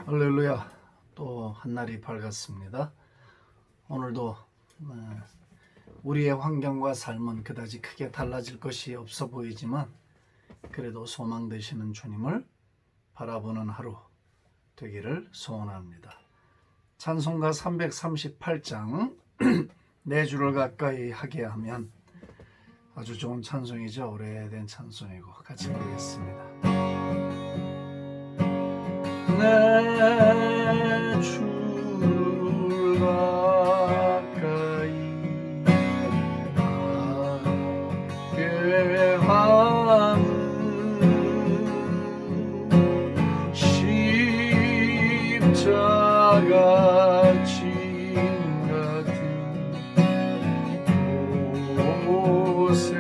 할렐루야. 또 한날이 밝았습니다. 오늘도 우리의 환경과 삶은 그다지 크게 달라질 것이 없어 보이지만 그래도 소망 되시는 주님을 바라보는 하루 되기를 소원합니다. 찬송가 338장 내 주를 가까이 하게 하면 아주 좋은 찬송이죠. 오래된 찬송이고 같이 부르겠습니다. 내 주를 가까이 하게 하는 십자가 짐 같은 고생이나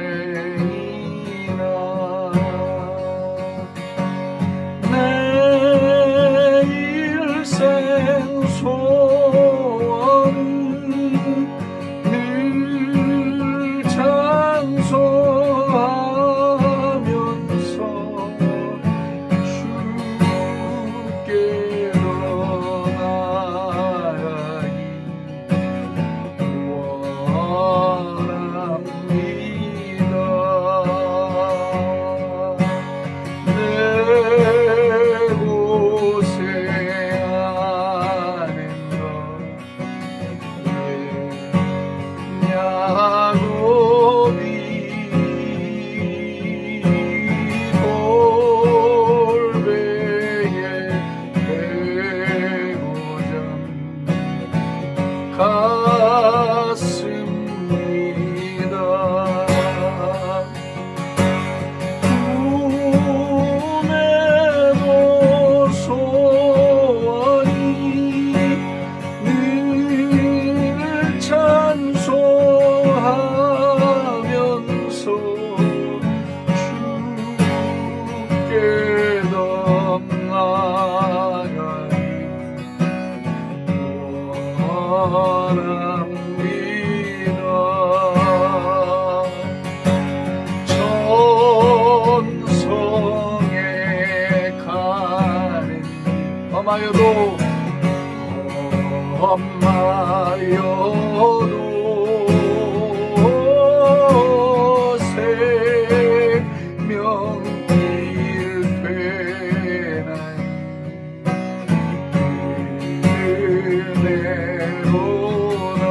소원은 늘 찬송하면서 주께로 나아가기 원합니다. 내 고생 야곱이 골배에 대고전 갔습니다. 꿈에도 소원이 늘 찬송하면서 주께 나아가기 원합니다. 천성에 가는 엄마여도 생명길 되나니 은혜로나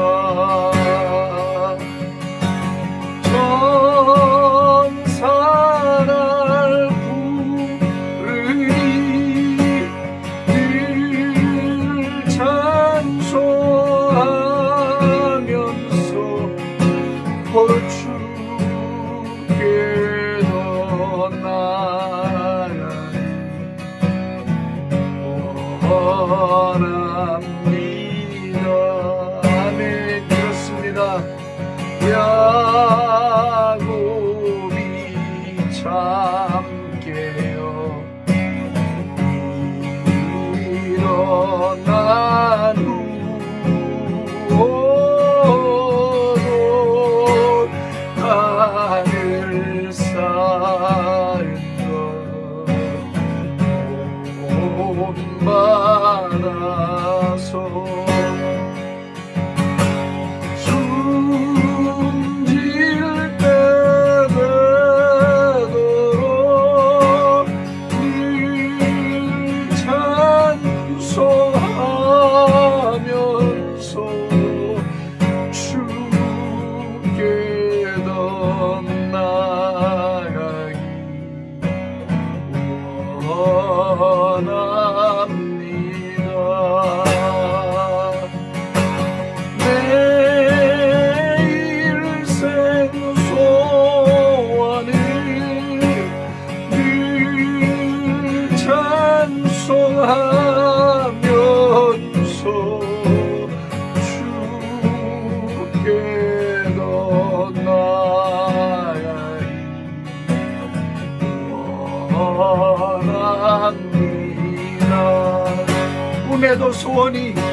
천사날 부르니 늘 찬송하면서 주께로 나아가기 원합니다. 아멘. 그렇습니다. 야곱이 참 깨어 일어난 후 하늘 쌓은 것 본받아서 숨질 때 되도록 늘 찬송하면서 주께로 나아가기 원합니다. 내 일생 소원을 늘 찬송하면서 주께로 나아가기 원합니다. 꿈에도 소원이 늘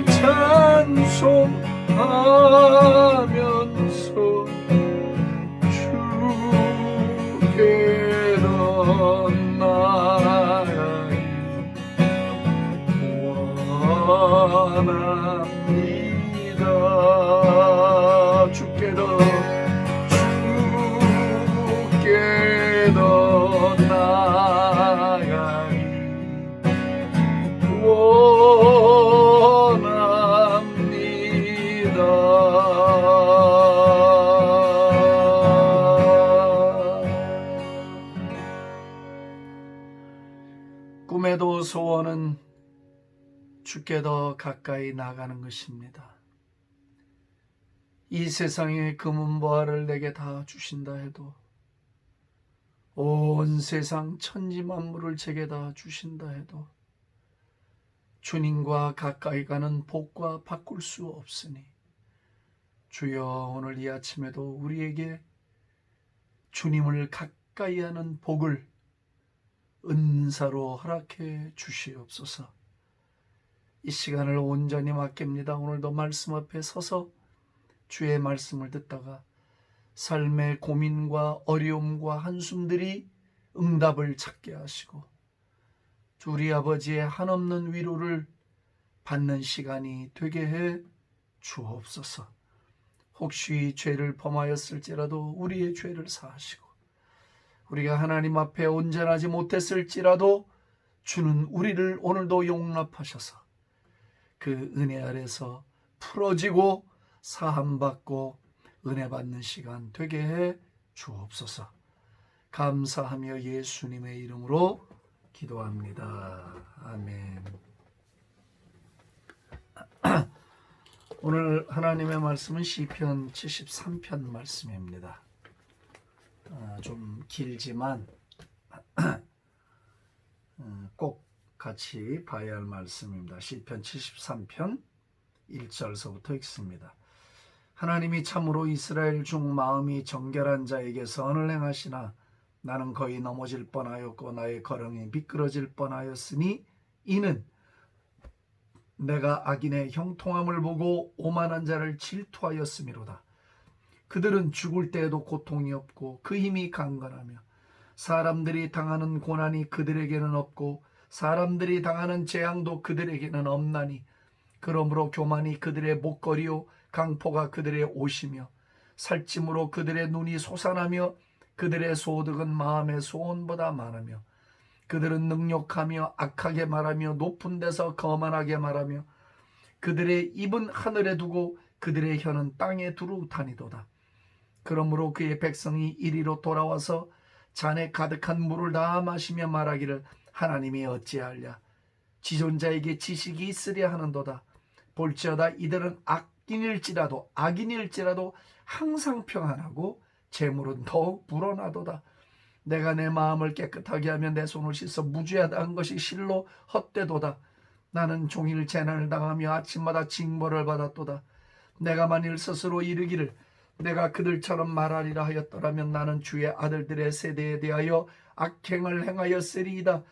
찬송하면서 주께 더 가까이 나가는 것입니다. 이 세상의 금은보화를 내게 다 주신다 해도, 온 세상 천지만물을 제게 다 주신다 해도 주님과 가까이 가는 복과 바꿀 수 없으니, 주여 오늘 이 아침에도 우리에게 주님을 가까이 하는 복을 은사로 허락해 주시옵소서. 이 시간을 온전히 맡깁니다. 오늘도 말씀 앞에 서서 주의 말씀을 듣다가 삶의 고민과 어려움과 한숨들이 응답을 찾게 하시고 우리 아버지의 한없는 위로를 받는 시간이 되게 해 주옵소서. 혹시 죄를 범하였을지라도 우리의 죄를 사하시고, 우리가 하나님 앞에 온전하지 못했을지라도 주는 우리를 오늘도 용납하셔서 그 은혜 아래서 풀어지고 사함받고 은혜 받는 시간 되게 해 주옵소서. 감사하며 예수님의 이름으로 기도합니다. 아멘. 오늘 하나님의 말씀은 시편 73편 말씀입니다. 좀 길지만 꼭 같이 봐야 할 말씀입니다. 시편 73편 1절서부터 읽습니다. 하나님이 참으로 이스라엘 중 마음이 정결한 자에게 선을 행하시나 나는 거의 넘어질 뻔하였고 나의 걸음이 미끄러질 뻔하였으니 이는 내가 악인의 형통함을 보고 오만한 자를 질투하였음이로다. 그들은 죽을 때에도 고통이 없고 그 힘이 강건하며 사람들이 당하는 고난이 그들에게는 없고 사람들이 당하는 재앙도 그들에게는 없나니 그러므로 교만이 그들의 목걸이요 강포가 그들의 옷이며 살찜으로 그들의 눈이 솟아나며 그들의 소득은 마음의 소원보다 많으며 그들은 능욕하며 악하게 말하며 높은 데서 거만하게 말하며 그들의 입은 하늘에 두고 그들의 혀는 땅에 두루 다니도다. 그러므로 그의 백성이 이리로 돌아와서 잔에 가득한 물을 다 마시며 말하기를 하나님이 어찌하랴. 지존자에게 지식이 있으랴 하는도다. 볼지어다 이들은 악인일지라도 항상 평안하고 재물은 더욱 불어나도다. 내가 내 마음을 깨끗하게 하며 내 손을 씻어 무죄하다는 것이 실로 헛되도다. 나는 종일 재난을 당하며 아침마다 징벌을 받았도다. 내가 만일 스스로 이르기를 내가 그들처럼 말하리라 하였더라면 나는 주의 아들들의 세대에 대하여 악행을 행하였으리이다.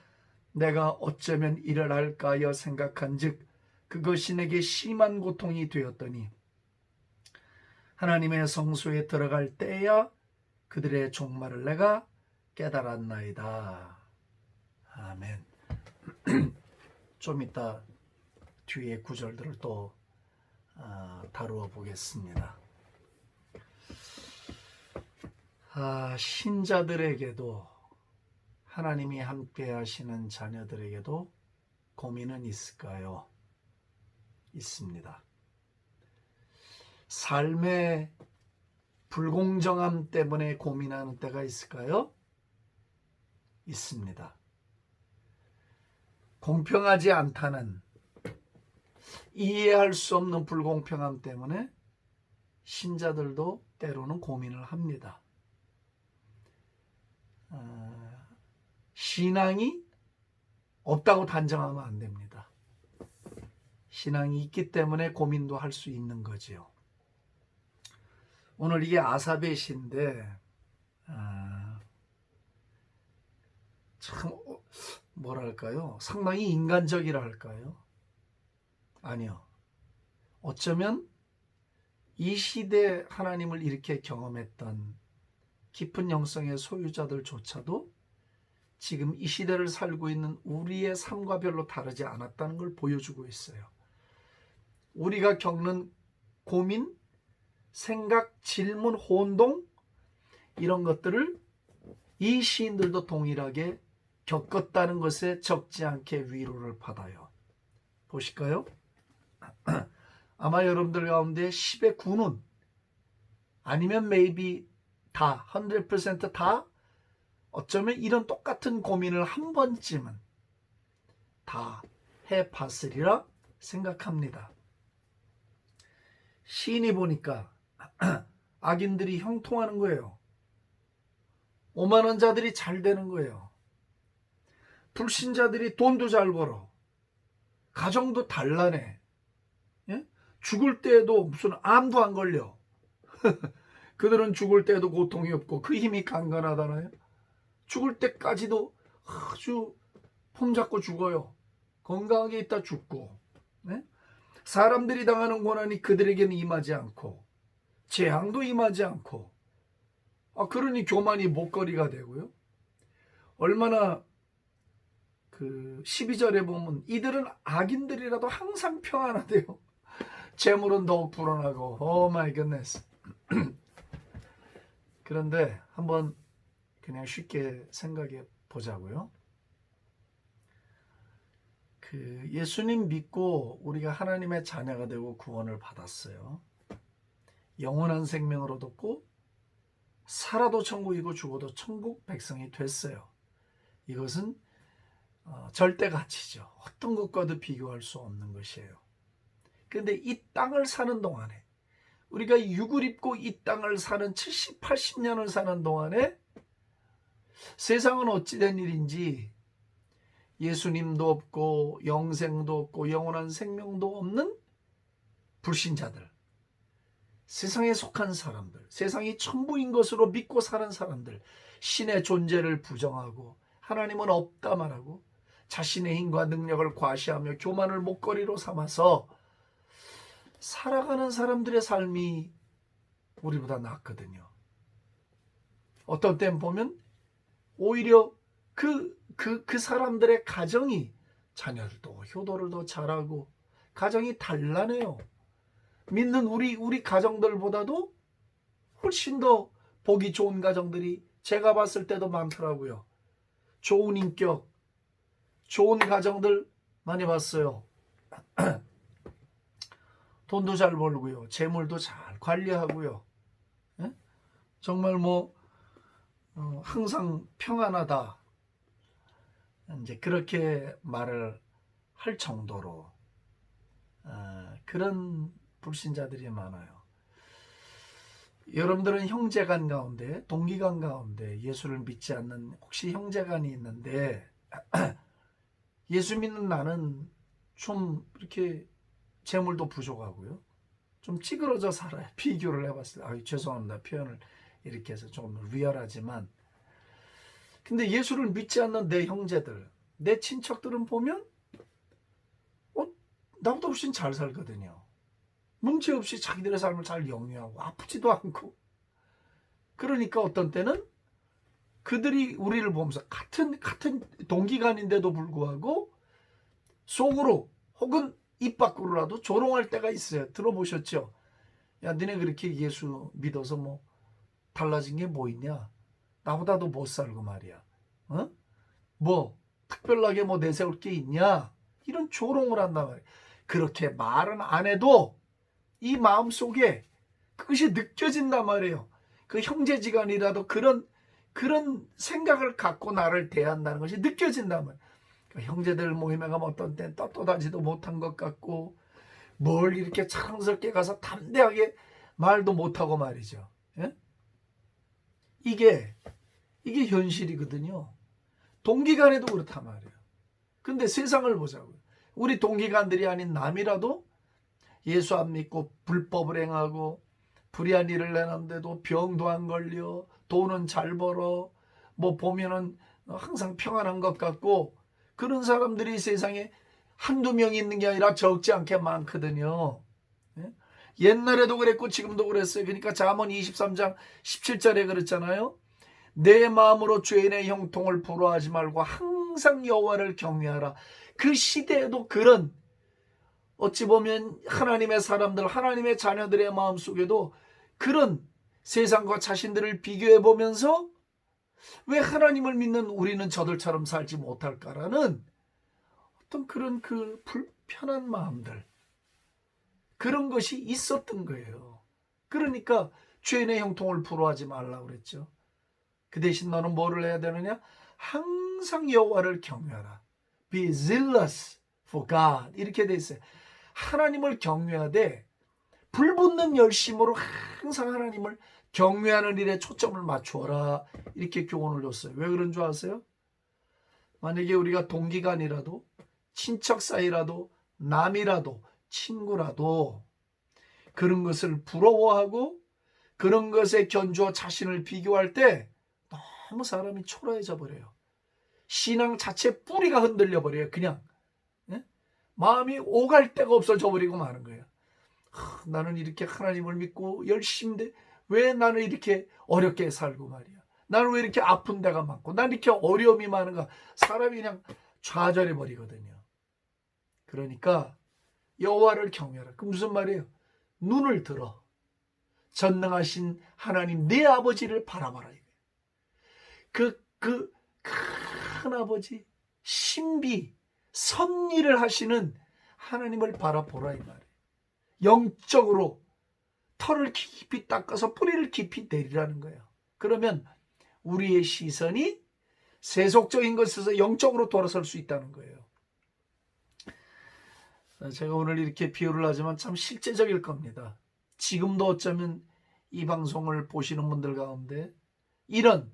내가 어쩌면 이를 할까 하여 생각한즉 그것이 내게 심한 고통이 되었더니 하나님의 성소에 들어갈 때야 그들의 종말을 내가 깨달았나이다. 아멘. 좀 이따 뒤에 구절들을 또 다루어 보겠습니다. 신자들에게도 하나님이 함께 하시는 자녀들에게도 고민은 있을까요? 있습니다. 삶의 불공정함 때문에 고민하는 때가 있을까요? 있습니다. 공평하지 않다는 이해할 수 없는 불공평함 때문에 신자들도 때로는 고민을 합니다. 신앙이 없다고 단정하면 안 됩니다. 신앙이 있기 때문에 고민도 할 수 있는 거지요. 오늘 이게 아삽의 시인데 참 뭐랄까요? 상당히 인간적이라 할까요? 아니요. 어쩌면 이 시대 하나님을 이렇게 경험했던 깊은 영성의 소유자들조차도 지금 이 시대를 살고 있는 우리의 삶과 별로 다르지 않았다는 걸 보여주고 있어요. 우리가 겪는 고민, 생각, 질문, 혼동 이런 것들을 이 시인들도 동일하게 겪었다는 것에 적지 않게 위로를 받아요. 보실까요? 아마 여러분들 가운데 10의 9는 아니면 maybe 다 100% 다 어쩌면 이런 똑같은 고민을 한 번쯤은 다 해봤으리라 생각합니다. 시인이 보니까 악인들이 형통하는 거예요. 오만한 자들이 잘 되는 거예요. 불신자들이 돈도 잘 벌어. 가정도 단란해. 예? 죽을 때에도 무슨 암도 안 걸려. 그들은 죽을 때에도 고통이 없고 그 힘이 강건하잖아요. 죽을 때까지도 아주 폼 잡고 죽어요. 건강하게 있다 죽고. 네? 사람들이 당하는 고난이 그들에게는 임하지 않고 재앙도 임하지 않고 그러니 교만이 목걸이가 되고요. 얼마나 그 12절에 보면 이들은 악인들이라도 항상 평안하대요. 재물은 더욱 불어나고 오 마이 굿네스. 그런데 한번 그냥 쉽게 생각해 보자고요. 그 예수님 믿고 우리가 하나님의 자녀가 되고 구원을 받았어요. 영원한 생명을 얻었고 살아도 천국이고 죽어도 천국 백성이 됐어요. 이것은 절대 가치죠. 어떤 것과도 비교할 수 없는 것이에요. 그런데 이 땅을 사는 동안에 우리가 육을 입고 이 땅을 사는 70, 80년을 사는 동안에 세상은 어찌된 일인지 예수님도 없고 영생도 없고 영원한 생명도 없는 불신자들, 세상에 속한 사람들, 세상이 천부인 것으로 믿고 사는 사람들, 신의 존재를 부정하고 하나님은 없다 말하고 자신의 힘과 능력을 과시하며 교만을 목걸이로 삼아서 살아가는 사람들의 삶이 우리보다 낫거든요. 어떤 때는 보면 오히려 그 사람들의 가정이 자녀들도 효도를 더 잘하고 가정이 단란해요. 믿는 우리 가정들보다도 훨씬 더 보기 좋은 가정들이 제가 봤을 때도 많더라고요. 좋은 인격, 좋은 가정들 많이 봤어요. 돈도 잘 벌고요. 재물도 잘 관리하고요. 예? 정말 항상 평안하다. 이제 그렇게 말을 할 정도로 그런 불신자들이 많아요. 여러분들은 형제간 가운데, 동기간 가운데 예수를 믿지 않는 혹시 형제간이 있는데 예수 믿는 나는 좀 이렇게 재물도 부족하고요. 좀 찌그러져 살아요. 비교를 해봤을 때 죄송합니다. 표현을 이렇게 해서 좀 리얼하지만 근데 예수를 믿지 않는 내 형제들, 내 친척들은 보면 나보다 훨씬 잘 살거든요. 문제없이 자기들의 삶을 잘 영위하고 아프지도 않고 그러니까 어떤 때는 그들이 우리를 보면서 같은 동기간인데도 불구하고 속으로 혹은 입 밖으로라도 조롱할 때가 있어요. 들어보셨죠? 야, 니네 그렇게 예수 믿어서 달라진 게 뭐 있냐? 나보다도 못 살고 말이야. 특별하게 내세울 게 있냐? 이런 조롱을 한단 말이야. 그렇게 말은 안 해도 이 마음속에 그것이 느껴진단 말이에요. 그 형제지간이라도 그런 생각을 갖고 나를 대한다는 것이 느껴진단 말이에요. 형제들 모임에 가면 어떤 땐 떳떳하지도 못한 것 같고 뭘 이렇게 자랑스럽게 가서 담대하게 말도 못하고 말이죠. 예? 이게 현실이거든요. 동기간에도 그렇단 말이에요. 근데 세상을 보자고요. 우리 동기간들이 아닌 남이라도 예수 안 믿고 불법을 행하고 불의한 일을 해놨는데도 병도 안 걸려, 돈은 잘 벌어, 보면은 항상 평안한 것 같고 그런 사람들이 세상에 한두 명 있는 게 아니라 적지 않게 많거든요. 옛날에도 그랬고 지금도 그랬어요. 그러니까 잠언 23장 17절에 그랬잖아요. 내 마음으로 죄인의 형통을 부러워하지 말고 항상 여호와를 경외하라. 그 시대에도 그런 어찌 보면 하나님의 사람들, 하나님의 자녀들의 마음속에도 그런 세상과 자신들을 비교해 보면서 왜 하나님을 믿는 우리는 저들처럼 살지 못할까라는 어떤 그런 그 불편한 마음들, 그런 것이 있었던 거예요. 그러니까 죄인의 형통을 부러워하지 말라고 그랬죠. 그 대신 너는 뭐를 해야 되느냐? 항상 여호와를 경외하라. Be zealous for God. 이렇게 돼 있어요. 하나님을 경외하되 불붙는 열심으로 항상 하나님을 경외하는 일에 초점을 맞추어라. 이렇게 교훈을 줬어요. 왜 그런 줄 아세요? 만약에 우리가 동기간이라도 친척 사이라도 남이라도 친구라도 그런 것을 부러워하고 그런 것에 견주어 자신을 비교할 때 너무 사람이 초라해져 버려요. 신앙 자체 뿌리가 흔들려 버려요. 그냥 마음이 오갈 데가 없어져 버리고 마는 거예요. 나는 이렇게 하나님을 믿고 열심인데 왜 나는 이렇게 어렵게 살고 말이야. 나는 왜 이렇게 아픈 데가 많고 나는 이렇게 어려움이 많은가. 사람이 그냥 좌절해 버리거든요. 그러니까 여호와를 경외하라. 그 무슨 말이에요? 눈을 들어 전능하신 하나님 내 아버지를 바라봐라. 그 큰 아버지 신비 섭리를 하시는 하나님을 바라보라 이 말이에요. 영적으로 털을 깊이 닦아서 뿌리를 깊이 내리라는 거예요. 그러면 우리의 시선이 세속적인 것에서 영적으로 돌아설 수 있다는 거예요. 제가 오늘 이렇게 비유를 하지만 참 실제적일 겁니다. 지금도 어쩌면 이 방송을 보시는 분들 가운데 이런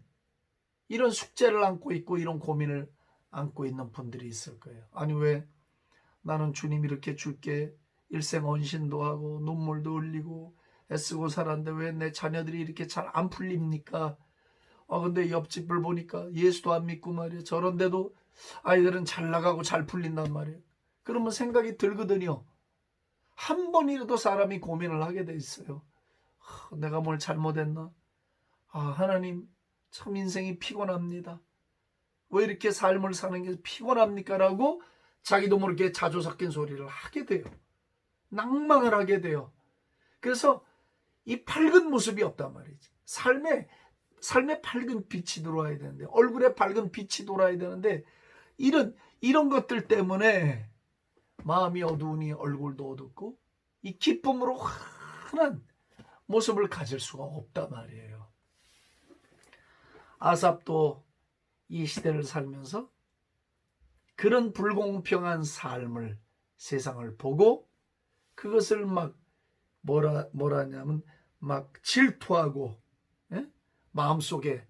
숙제를 안고 있고 이런 고민을 안고 있는 분들이 있을 거예요. 아니 왜 나는 주님 이렇게 줄게 일생 헌신도 하고 눈물도 흘리고 애쓰고 살았는데 왜 내 자녀들이 이렇게 잘 안 풀립니까? 근데 옆집을 보니까 예수도 안 믿고 말이에요. 저런데도 아이들은 잘 나가고 잘 풀린단 말이에요. 그러면 생각이 들거든요. 한 번이라도 사람이 고민을 하게 돼 있어요. 내가 뭘 잘못했나? 하나님 참 인생이 피곤합니다. 왜 이렇게 삶을 사는 게 피곤합니까? 라고 자기도 모르게 자조 섞인 소리를 하게 돼요. 낭망을 하게 돼요. 그래서 이 밝은 모습이 없단 말이지. 삶에 밝은 빛이 들어와야 되는데 얼굴에 밝은 빛이 돌아야 되는데 이런 것들 때문에 마음이 어두우니 얼굴도 어둡고 이 기쁨으로 환한 모습을 가질 수가 없단 말이에요. 아삽도 이 시대를 살면서 그런 불공평한 삶을 세상을 보고 그것을 막 뭐라냐면 막 질투하고 마음속에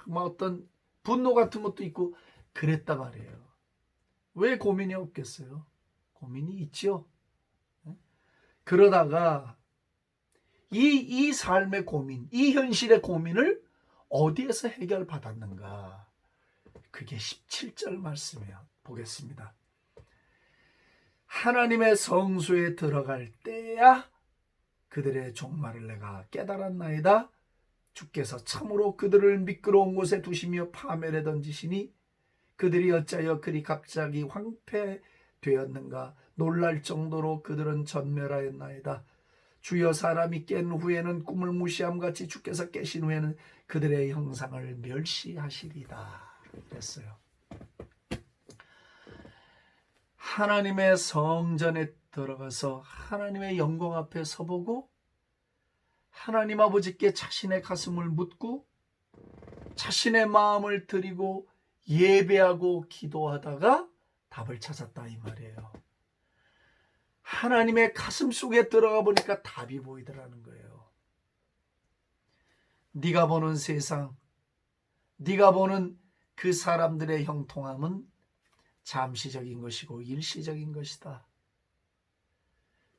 막 어떤 분노 같은 것도 있고 그랬단 말이에요. 왜 고민이 없겠어요? 고민이 있죠. 그러다가 이 삶의 고민, 이 현실의 고민을 어디에서 해결받았는가? 그게 17절 말씀이에요. 보겠습니다. 하나님의 성소에 들어갈 때야 그들의 종말을 내가 깨달았나이다. 주께서 참으로 그들을 미끄러운 곳에 두시며 파멸에 던지시니 그들이 어찌하여 그리 갑자기 황폐되었는가. 놀랄 정도로 그들은 전멸하였나이다. 주여 사람이 깬 후에는 꿈을 무시함같이 주께서 깨신 후에는 그들의 형상을 멸시하시리다. 그랬어요. 하나님의 성전에 들어가서 하나님의 영광 앞에 서보고 하나님 아버지께 자신의 가슴을 묻고 자신의 마음을 드리고 예배하고 기도하다가 답을 찾았다 이 말이에요. 하나님의 가슴 속에 들어가 보니까 답이 보이더라는 거예요. 네가 보는 세상, 네가 보는 그 사람들의 형통함은 잠시적인 것이고 일시적인 것이다.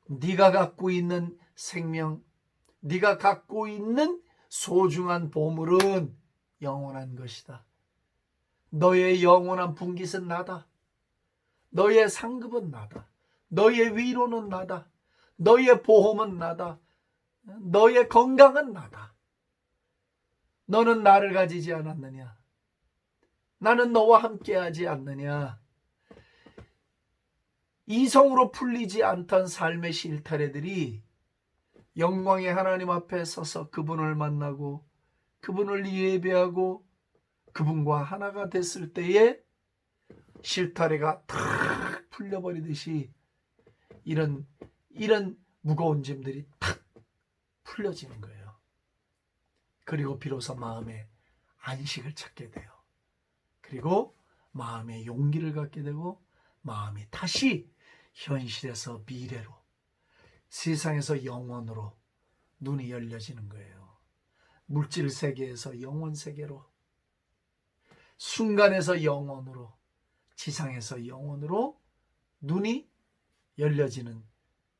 네가 갖고 있는 생명, 네가 갖고 있는 소중한 보물은 영원한 것이다. 너의 영원한 분깃은 나다. 너의 상급은 나다. 너의 위로는 나다. 너의 보험은 나다. 너의 건강은 나다. 너는 나를 가지지 않았느냐? 나는 너와 함께하지 않느냐? 이성으로 풀리지 않던 삶의 실타래들이 영광의 하나님 앞에 서서 그분을 만나고 그분을 예배하고 그분과 하나가 됐을 때에 실타래가 탁 풀려버리듯이 이런 무거운 짐들이 탁 풀려지는 거예요. 그리고 비로소 마음에 안식을 찾게 돼요. 그리고 마음에 용기를 갖게 되고 마음이 다시 현실에서 미래로, 세상에서 영원으로 눈이 열려지는 거예요. 물질 세계에서 영원 세계로, 순간에서 영원으로, 지상에서 영원으로 눈이 열려지는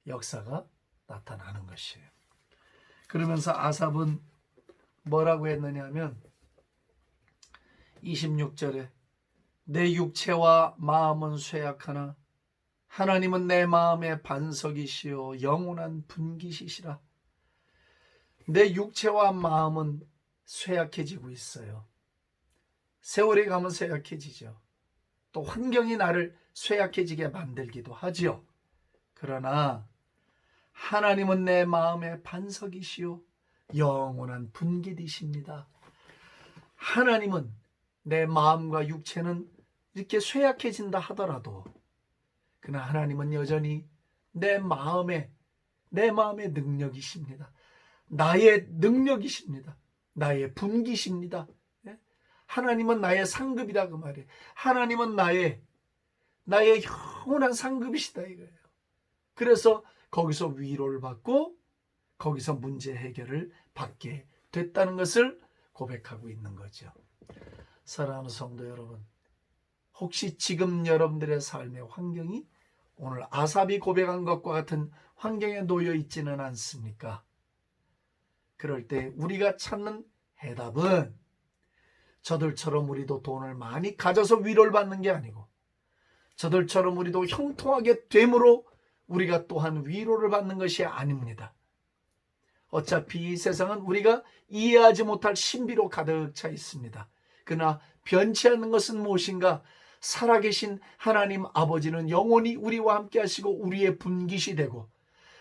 역사가 나타나는 것이에요. 그러면서 아삽은 뭐라고 했느냐 하면 26절에 내 육체와 마음은 쇠약하나 하나님은 내 마음의 반석이시요 영원한 분깃이시라. 내 육체와 마음은 쇠약해지고 있어요. 세월이 가면 쇠약해지죠. 또 환경이 나를 쇠약해지게 만들기도 하지요. 그러나 하나님은 내 마음의 반석이시요 영원한 분깃이십니다. 하나님은 내 마음과 육체는 이렇게 쇠약해진다 하더라도 그러나 하나님은 여전히 내 마음의 능력이십니다. 나의 능력이십니다. 나의 분깃입니다. 하나님은 나의 상급이다 그 말이에요. 하나님은 나의 영원한 상급이시다 이거예요. 그래서 거기서 위로를 받고 거기서 문제 해결을 받게 됐다는 것을 고백하고 있는 거죠. 사랑하는 성도 여러분, 혹시 지금 여러분들의 삶의 환경이 오늘 아삽이 고백한 것과 같은 환경에 놓여 있지는 않습니까? 그럴 때 우리가 찾는 해답은 저들처럼 우리도 돈을 많이 가져서 위로를 받는 게 아니고 저들처럼 우리도 형통하게 됨으로 우리가 또한 위로를 받는 것이 아닙니다. 어차피 이 세상은 우리가 이해하지 못할 신비로 가득 차 있습니다. 그러나 변치 않는 것은 무엇인가? 살아계신 하나님 아버지는 영원히 우리와 함께 하시고 우리의 분깃이 되고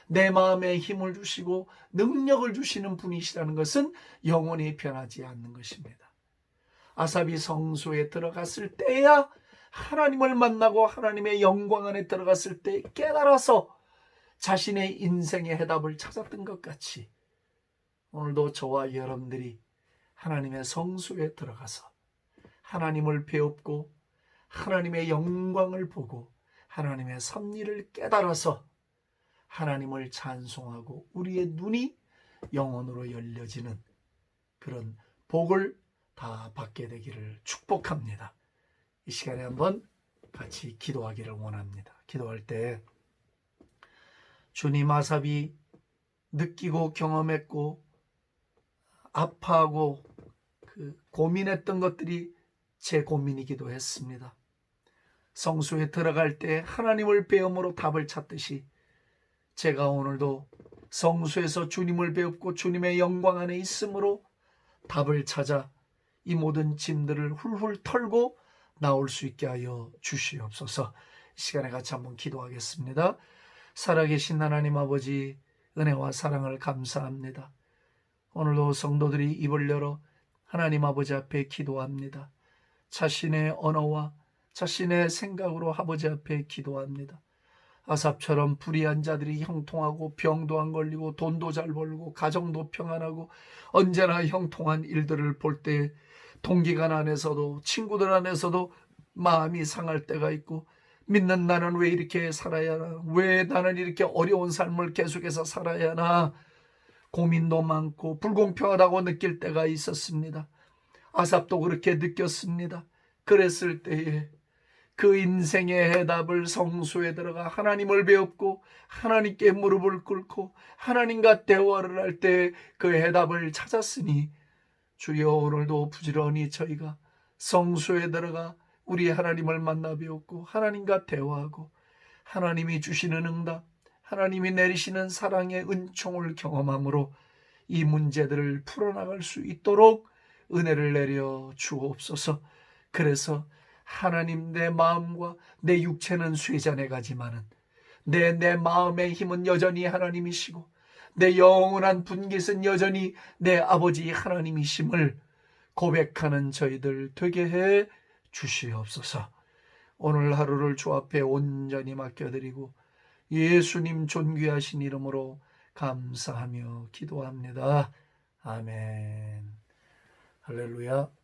내 마음에 힘을 주시고 능력을 주시는 분이시라는 것은 영원히 변하지 않는 것입니다. 아삽이 성소에 들어갔을 때야 하나님을 만나고 하나님의 영광 안에 들어갔을 때 깨달아서 자신의 인생의 해답을 찾았던 것 같이 오늘도 저와 여러분들이 하나님의 성소에 들어가서 하나님을 배웁고 하나님의 영광을 보고 하나님의 섭리를 깨달아서 하나님을 찬송하고 우리의 눈이 영혼으로 열려지는 그런 복을 다 받게 되기를 축복합니다. 이 시간에 한번 같이 기도하기를 원합니다. 기도할 때 주님, 아삽이 느끼고 경험했고 아파하고 고민했던 것들이 제 고민이기도 했습니다. 성소에 들어갈 때 하나님을 배움으로 답을 찾듯이 제가 오늘도 성소에서 주님을 배웠고 주님의 영광 안에 있음으로 답을 찾아 이 모든 짐들을 훌훌 털고 나올 수 있게 하여 주시옵소서. 이 시간에 같이 한번 기도하겠습니다. 살아계신 하나님 아버지, 은혜와 사랑을 감사합니다. 오늘도 성도들이 입을 열어 하나님 아버지 앞에 기도합니다. 자신의 언어와 자신의 생각으로 아버지 앞에 기도합니다. 아삽처럼 불의한 자들이 형통하고 병도 안 걸리고 돈도 잘 벌고 가정도 평안하고 언제나 형통한 일들을 볼 때 동기간 안에서도 친구들 안에서도 마음이 상할 때가 있고 믿는 나는 왜 이렇게 살아야 하나? 왜 나는 이렇게 어려운 삶을 계속해서 살아야 하나? 고민도 많고 불공평하다고 느낄 때가 있었습니다. 아삽도 그렇게 느꼈습니다. 그랬을 때에 그 인생의 해답을 성소에 들어가 하나님을 배웠고 하나님께 무릎을 꿇고 하나님과 대화를 할 때 그 해답을 찾았으니 주여 오늘도 부지런히 저희가 성소에 들어가 우리 하나님을 만나 배웠고 하나님과 대화하고 하나님이 주시는 응답, 하나님이 내리시는 사랑의 은총을 경험함으로 이 문제들을 풀어나갈 수 있도록 은혜를 내려 주옵소서. 그래서 하나님, 내 마음과 내 육체는 쇠잔해 가지만은 내 마음의 힘은 여전히 하나님이시고 내 영원한 분깃은 여전히 내 아버지 하나님이심을 고백하는 저희들 되게 해 주시옵소서. 오늘 하루를 주 앞에 온전히 맡겨드리고 예수님 존귀하신 이름으로 감사하며 기도합니다. 아멘. 할렐루야.